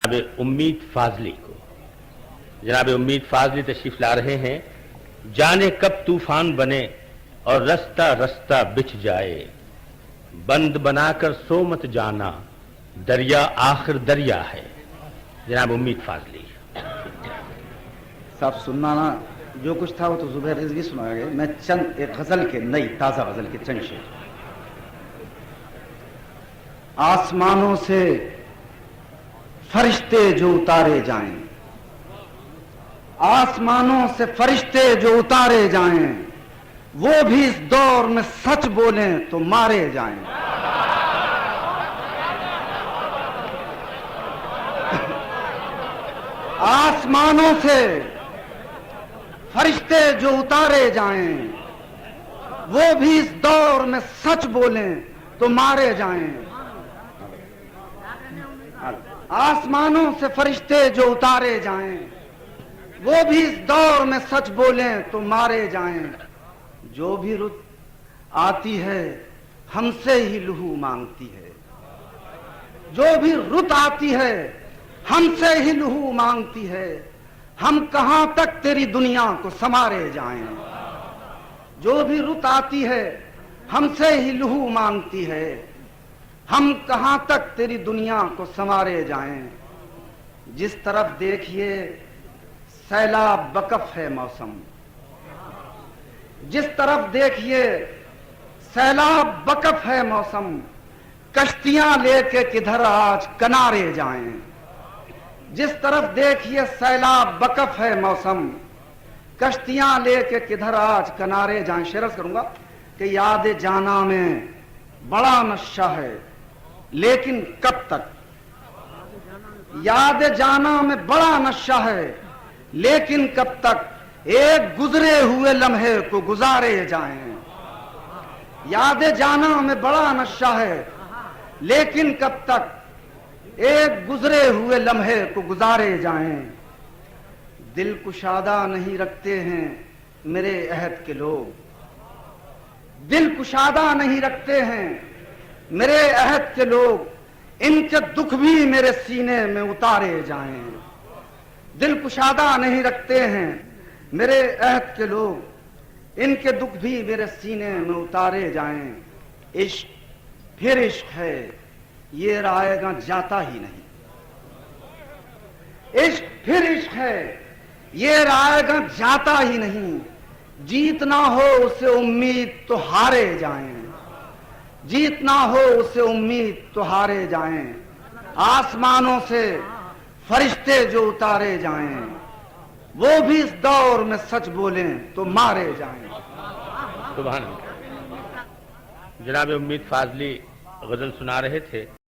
जनाब उम्मीद फाजली को, जनाब उम्मीद फाजली तशरीफ ला रहे हैं। जाने कब तूफान बने और रस्ता रस्ता बिछ जाए, बंद बनाकर सो मत जाना, दरिया आखिर दरिया है। जनाब उम्मीद फाजली साहब, सुनना ना जो कुछ था वो तो जुबैर रिजवी सुनाया गया। मैं चंद एक गजल के, नई ताजा गजल के चंद शेर। आसमानों से फरिश्ते जो उतारे जाएं, आसमानों से फरिश्ते जो उतारे जाएं, वो भी इस दौर में सच बोलें तो मारे जाएं। आसमानों से फरिश्ते जो उतारे जाएं, वो भी इस दौर में सच बोलें तो मारे जाएं। आसमानों से फरिश्ते जो उतारे जाएं, वो भी इस दौर में सच बोलें तो मारे जाएं। जो भी रुत आती है हमसे ही लहू मांगती है, जो भी रुत आती है हमसे ही लहू मांगती है। हम कहां तक तेरी दुनिया को संवारे जाएं। जो भी रुत आती है हमसे ही लहू मांगती है, हम कहां तक तेरी दुनिया को संवारे जाएं। जिस तरफ देखिए सैलाब बकफ है मौसम, जिस तरफ देखिए सैलाब बकफ है मौसम, कश्तियां लेके किधर आज किनारे जाएं। जिस तरफ देखिए सैलाब बकफ है मौसम, कश्तियां लेके किधर आज किनारे जाएं। शेर अर्ज करूंगा कि याद जाना में बड़ा नशा है लेकिन कब तक, याद जाना में बड़ा नशा है लेकिन कब तक, एक गुजरे हुए लम्हे को गुजारे जाएं। याद जाना में बड़ा नशा है लेकिन कब तक, एक गुजरे हुए लम्हे को गुजारे जाएं। दिल कुशादा नहीं रखते हैं मेरे अहद के लोग, दिल कुशादा नहीं रखते हैं मेरे अहद के लोग, इनके दुख भी मेरे सीने में उतारे जाएं। दिल कुशादा नहीं रखते हैं मेरे अहद के लोग, इनके दुख भी मेरे सीने में उतारे जाएं। इश्क फिर इश्क है ये आएगा जाता ही नहीं, इश्क फिर इश्क है ये आएगा जाता ही नहीं। जीत ना हो उसे उम्मीद तो हारे जाएं, जीत ना हो उसे उम्मीद तो हारे जाएं। आसमानों से फरिश्ते जो उतारे जाएं, वो भी इस दौर में सच बोलें तो मारे जाएं। सुभान अल्लाह। जनाब उम्मीद फाजली गजल सुना रहे थे।